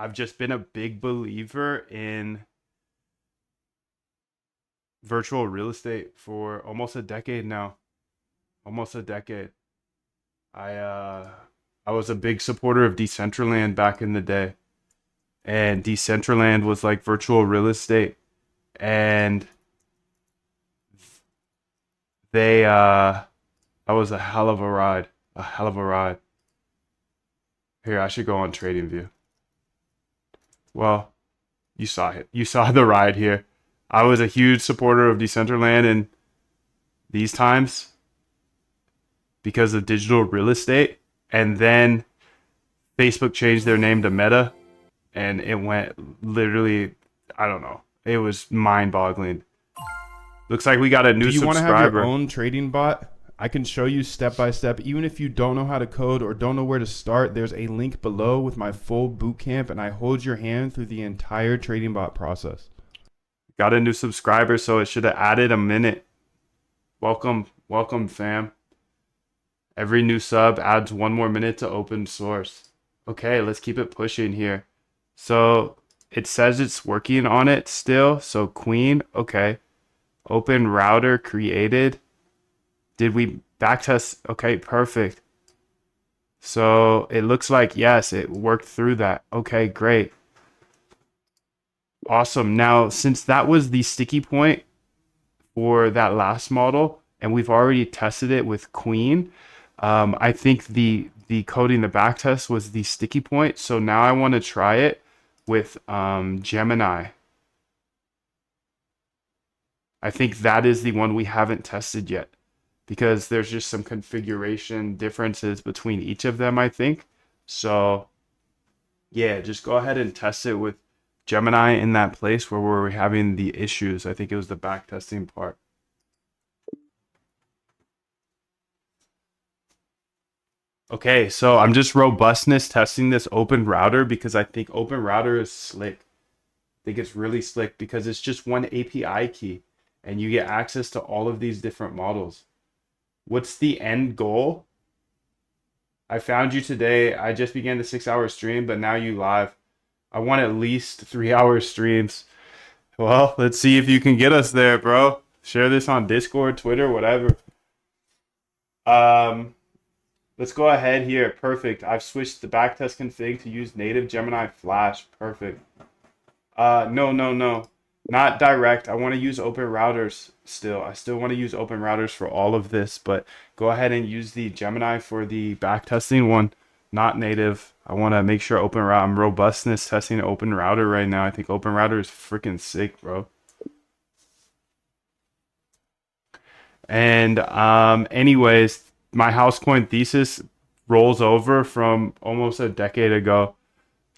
I've just been a big believer in virtual real estate for almost a decade now. Almost a decade. I uh I was a big supporter of Decentraland back in the day. And Decentraland was like virtual real estate. And that was a hell of a ride. A hell of a ride. Here, I should go on TradingView. Well, you saw it. You saw the ride here. I was a huge supporter of Decentraland in these times because of digital real estate. And then Facebook changed their name to Meta, and it went literally, I don't know. It was mind boggling. Looks like we got a Do new you want to have your subscriber. own trading bot? I can show you step by step. Even if you don't know how to code or don't know where to start, there's a link below with my full boot camp, and I hold your hand through the entire trading bot process. Got a new subscriber, so it should have added a minute. Welcome, welcome, fam. Every new sub adds one more minute to open source. Okay, let's keep it pushing here. So it says it's working on it still. So Queen, okay. Open router created. Did we backtest? Okay, perfect. So it looks like, yes, it worked through that. Okay, great. Awesome. Now, since that was the sticky point for that last model, and we've already tested it with Queen, I think the coding the backtest was the sticky point. So now I want to try it with Gemini. I think that is the one we haven't tested yet because there's just some configuration differences between each of them, I think. So, yeah, just go ahead and test it with Gemini in that place where we're having the issues. I think it was the back testing part. Okay, so I'm just robustness testing this open router because I think open router is slick. I think it's really slick because it's just one API key and you get access to all of these different models. What's the end goal? I found you today. I just began the 6 hour stream, but now you live. I want at least 3 hour streams. Well, let's see if you can get us there, bro. Share this on Discord, Twitter, whatever. Um, let's go ahead here. Perfect. I've switched the backtest config to use native Gemini Flash. Perfect. No, no, no. Not direct. I want to use open routers still. I still want to use open routers for all of this, but go ahead and use the Gemini for the backtesting one, not native. I want to make sure open route. I'm robustness testing open router right now. I think open router is freaking sick, bro. And anyways, my house coin thesis rolls over from almost a decade ago.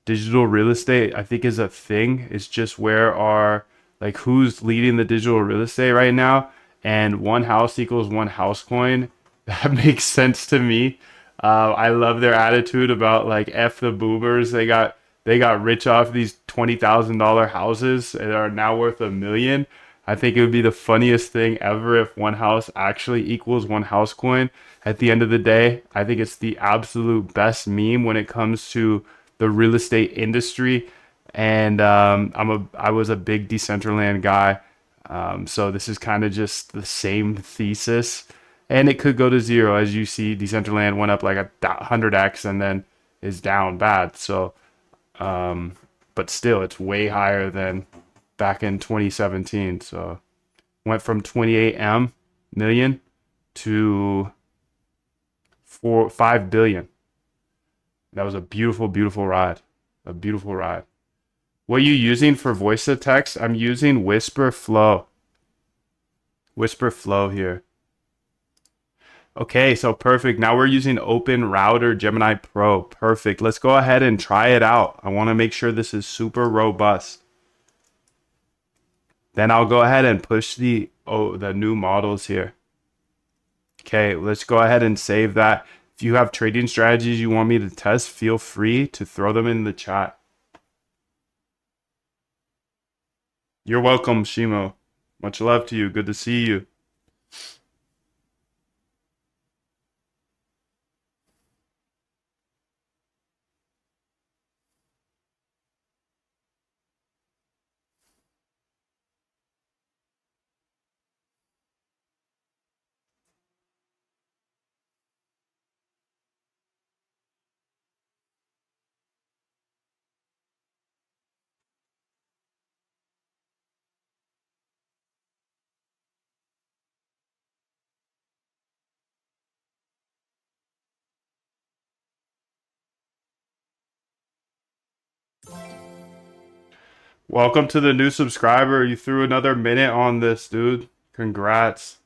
Digital real estate, I think, is a thing. It's just where are like who's leading the digital real estate right now, and one house equals one house coin. That makes sense to me. I love their attitude about like F the boomers. They got rich off these $20,000 houses that are now worth 1 million. I think it would be the funniest thing ever if one house actually equals one house coin. At the end of the day, I think it's the absolute best meme when it comes to the real estate industry. And I was a big Decentraland guy. So this is kind of just the same thesis, and it could go to zero. As you see, Decentraland went up like 100x and then is down bad. So, but still, it's way higher than back in 2017. So went from 28 million to 5 billion. That was a beautiful, beautiful ride. A beautiful ride. What are you using for voice to text? I'm using Whisper Flow. Whisper Flow here. Okay, so perfect. Now we're using Open Router Gemini Pro. Perfect. Let's go ahead and try it out. I want to make sure this is super robust. Then I'll go ahead and push the new models here. Okay, let's go ahead and save that. If you have trading strategies you want me to test, feel free to throw them in the chat. You're welcome, Shimo. Much love to you. Good to see you. Welcome to the new subscriber. You threw another minute on this, dude. Congrats.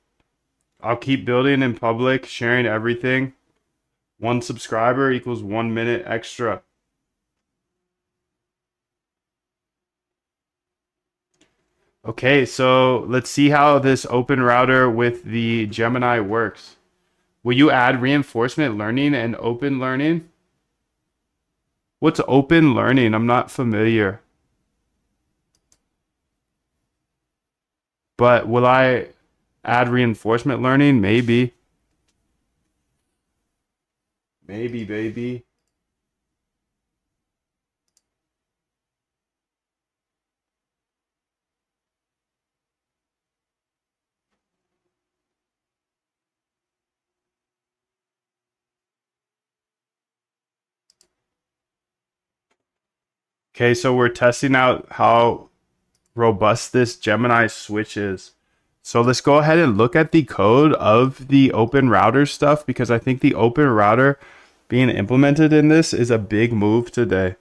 I'll keep building in public, sharing everything. 1 subscriber equals 1 minute extra. Okay, so let's see how this open router with the Gemini works. Will you add reinforcement learning and open learning? What's open learning? I'm not familiar. But will I add reinforcement learning? Maybe. Maybe, baby. Okay, so we're testing out how robust this Gemini switch is. So let's go ahead and look at the code of the open router stuff because I think the open router being implemented in this is a big move today.